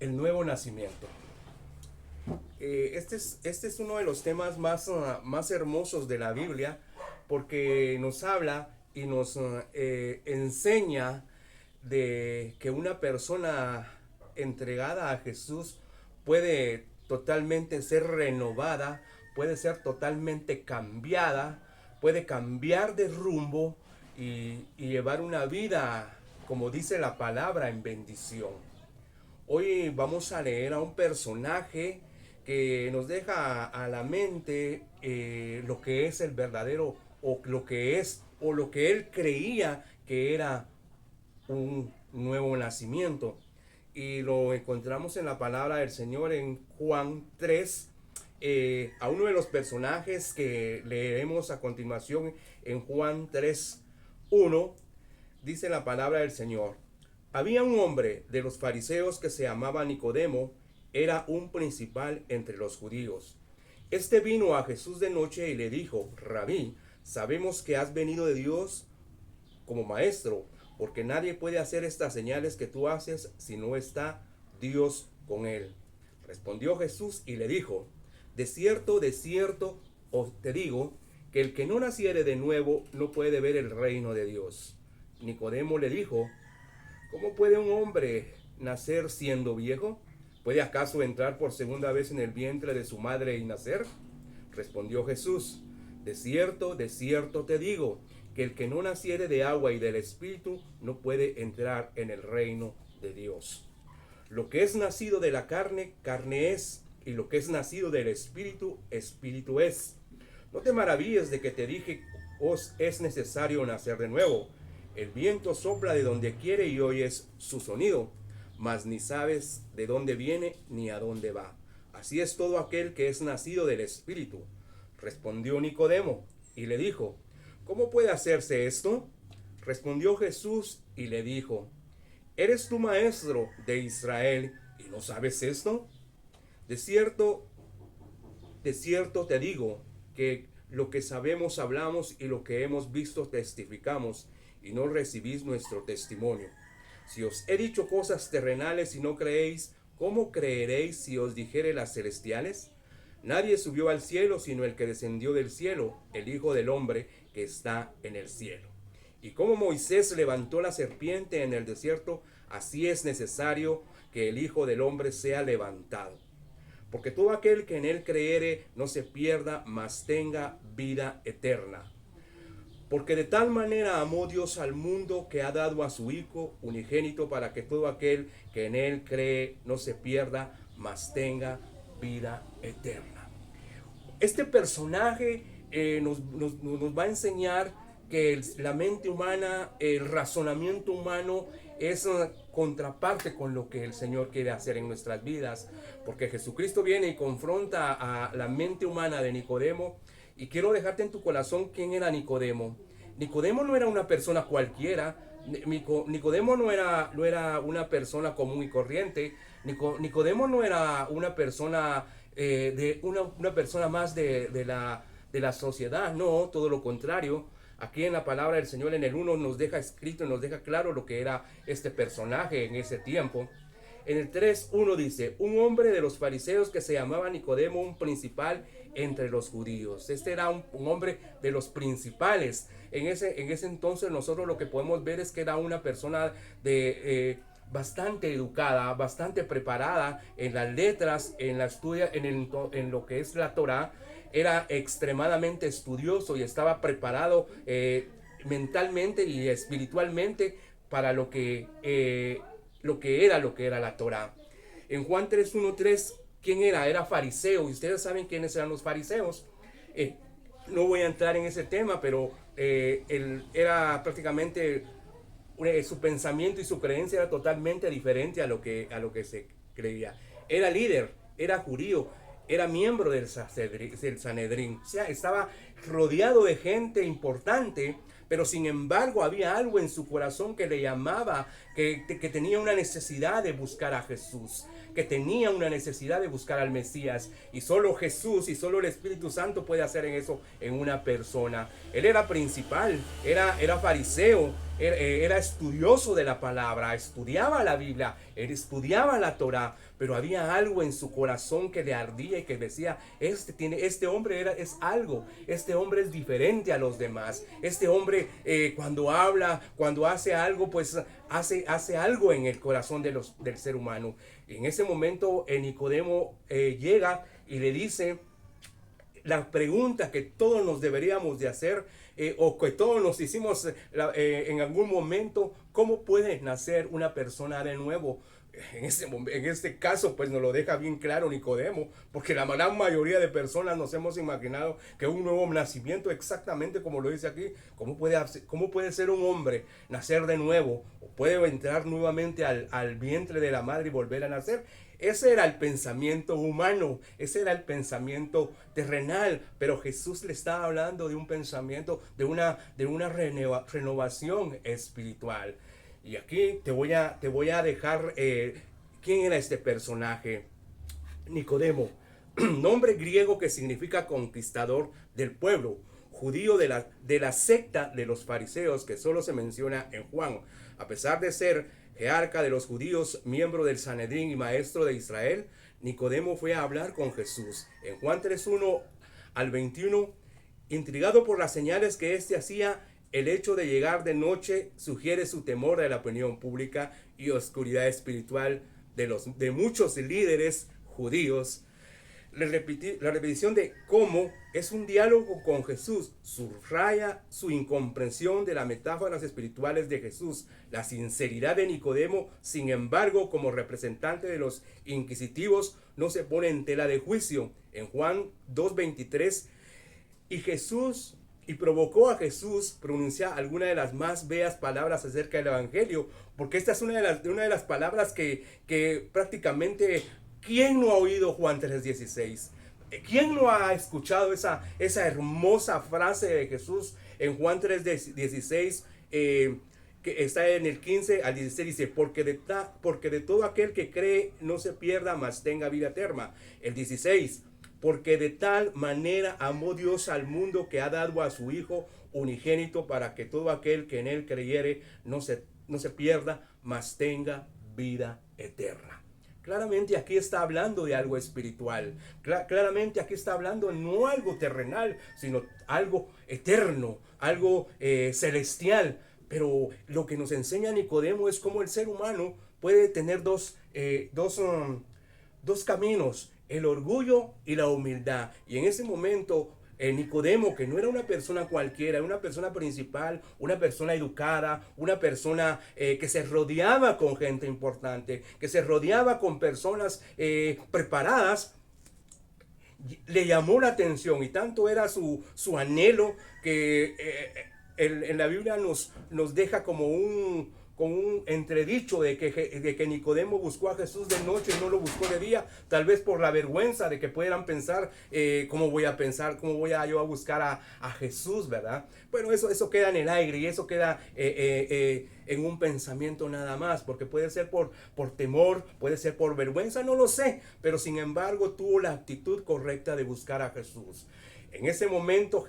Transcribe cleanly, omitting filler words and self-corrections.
El nuevo nacimiento. Este es uno de los temas más hermosos de la Biblia porque nos habla y nos enseña de que una persona entregada a Jesús puede totalmente ser renovada, puede ser totalmente cambiada, puede cambiar de rumbo y llevar una vida, como dice la palabra, en bendición. Hoy vamos a leer a un personaje que nos deja a la mente lo que es el verdadero o lo que es o lo que él creía que era un nuevo nacimiento. Y lo encontramos en la palabra del Señor en Juan 3, a uno de los personajes que leeremos a continuación en Juan 3:1, dice la palabra del Señor. Había un hombre de los fariseos que se llamaba Nicodemo, era un principal entre los judíos. Este vino a Jesús de noche y le dijo: Rabí, sabemos que has venido de Dios como maestro, porque nadie puede hacer estas señales que tú haces si no está Dios con él. Respondió Jesús y le dijo: de cierto os te digo, que el que no naciere de nuevo no puede ver el reino de Dios. Nicodemo le dijo: ¿cómo puede un hombre nacer siendo viejo? ¿Puede acaso entrar por segunda vez en el vientre de su madre y nacer? Respondió Jesús: de cierto te digo, que el que no naciere de agua y del Espíritu no puede entrar en el reino de Dios. Lo que es nacido de la carne, carne es, y lo que es nacido del Espíritu, Espíritu es. No te maravilles de que te dije: os es necesario nacer de nuevo. El viento sopla de donde quiere y oyes su sonido, mas ni sabes de dónde viene ni a dónde va. Así es todo aquel que es nacido del Espíritu. Respondió Nicodemo y le dijo: ¿cómo puede hacerse esto? Respondió Jesús y le dijo: ¿eres tú maestro de Israel y no sabes esto? De cierto te digo que lo que sabemos hablamos y lo que hemos visto testificamos, y no recibís nuestro testimonio. Si os he dicho cosas terrenales y no creéis, ¿cómo creeréis si os dijere las celestiales? Nadie subió al cielo sino el que descendió del cielo, el Hijo del Hombre que está en el cielo. Y como Moisés levantó la serpiente en el desierto, así es necesario que el Hijo del Hombre sea levantado. Porque todo aquel que en él creere no se pierda, mas tenga vida eterna. Porque de tal manera amó Dios al mundo que ha dado a su Hijo unigénito, para que todo aquel que en él cree no se pierda, mas tenga vida eterna. Este personaje nos va a enseñar que la mente humana, el razonamiento humano es contraparte con lo que el Señor quiere hacer en nuestras vidas, porque Jesucristo viene y confronta a la mente humana de Nicodemo. Y quiero dejarte en tu corazón quién era Nicodemo. Nicodemo no era una persona cualquiera. Nicodemo no era una persona común y corriente. Nicodemo no era una persona una persona más de la sociedad. No, todo lo contrario. Aquí en la palabra del Señor en el 1 nos deja escrito y nos deja claro lo que era este personaje en ese tiempo. En el 3:1 dice: un hombre de los fariseos que se llamaba Nicodemo, un principal entre los judíos. Este era un hombre de los principales. En ese entonces nosotros lo que podemos ver es que era una persona bastante educada, bastante preparada en las letras, en la estudia, en lo que es la Torá. Era extremadamente estudioso y estaba preparado mentalmente y espiritualmente para lo que era la Torá. En Juan 3:1-3, ¿quién era? Era fariseo. Y ustedes saben quiénes eran los fariseos. No voy a entrar en ese tema, pero él era prácticamente su pensamiento y su creencia era totalmente diferente a lo que se creía. Era líder, era judío, era miembro del Sanedrín. O sea, estaba rodeado de gente importante, pero sin embargo había algo en su corazón que le llamaba, que tenía una necesidad de buscar a Jesús, que tenía una necesidad de buscar al Mesías. Y solo Jesús y solo el Espíritu Santo puede hacer eso en una persona. Él era principal, era fariseo, era estudioso de la palabra, estudiaba la Biblia, él estudiaba la Torá, pero había algo en su corazón que le ardía y que decía, este hombre es algo, este hombre es diferente a los demás, este hombre cuando habla, cuando hace algo, pues hace algo en el corazón del ser humano. Y en ese momento Nicodemo llega y le dice la pregunta que todos nos deberíamos de hacer, o que todos nos hicimos en algún momento: ¿cómo puede nacer una persona de nuevo? En este caso, pues nos lo deja bien claro Nicodemo, porque la gran mayoría de personas nos hemos imaginado que un nuevo nacimiento, exactamente como lo dice aquí, cómo puede ser un hombre nacer de nuevo? ¿O puede entrar nuevamente al vientre de la madre y volver a nacer? Ese era el pensamiento humano, ese era el pensamiento terrenal, pero Jesús le estaba hablando de un pensamiento, de una renovación espiritual. Y aquí te voy a dejar quién era este personaje. Nicodemo, nombre griego que significa conquistador del pueblo, judío de la secta de los fariseos, que solo se menciona en Juan. A pesar de ser jerarca de los judíos, miembro del Sanedrín y maestro de Israel, Nicodemo fue a hablar con Jesús. En Juan 3:1 al 21, intrigado por las señales que éste hacía, el hecho de llegar de noche sugiere su temor de la opinión pública y oscuridad espiritual de muchos líderes judíos. La repetición de cómo es un diálogo con Jesús subraya su incomprensión de las metáforas espirituales de Jesús. La sinceridad de Nicodemo, sin embargo, como representante de los inquisitivos, no se pone en tela de juicio. En Juan 2:23, y provocó a Jesús pronunciar alguna de las más bellas palabras acerca del Evangelio, porque esta es una de las palabras que prácticamente, ¿quién no ha oído Juan 3:16? ¿Quién no ha escuchado esa hermosa frase de Jesús en Juan 3:16? Que está en el 15 al 16, dice: porque de todo aquel que cree no se pierda, mas tenga vida eterna. El 16: porque de tal manera amó Dios al mundo, que ha dado a su Hijo unigénito, para que todo aquel que en él creyere no se pierda, mas tenga vida eterna. Claramente aquí está hablando de algo espiritual. Claramente aquí está hablando no algo terrenal, sino algo eterno, algo celestial. Pero lo que nos enseña Nicodemo es cómo el ser humano puede tener dos caminos: el orgullo y la humildad. Y en ese momento, Nicodemo, que no era una persona cualquiera, era una persona principal, una persona educada, una persona que se rodeaba con gente importante, que se rodeaba con personas preparadas, le llamó la atención, y tanto era su anhelo que en la Biblia nos deja como un entredicho de que Nicodemo buscó a Jesús de noche y no lo buscó de día, tal vez por la vergüenza de que puedan pensar, ¿cómo voy yo a buscar a Jesús, verdad? Bueno, eso queda en el aire, y eso queda en un pensamiento nada más, porque puede ser por temor, puede ser por vergüenza, no lo sé, pero sin embargo tuvo la actitud correcta de buscar a Jesús. En ese momento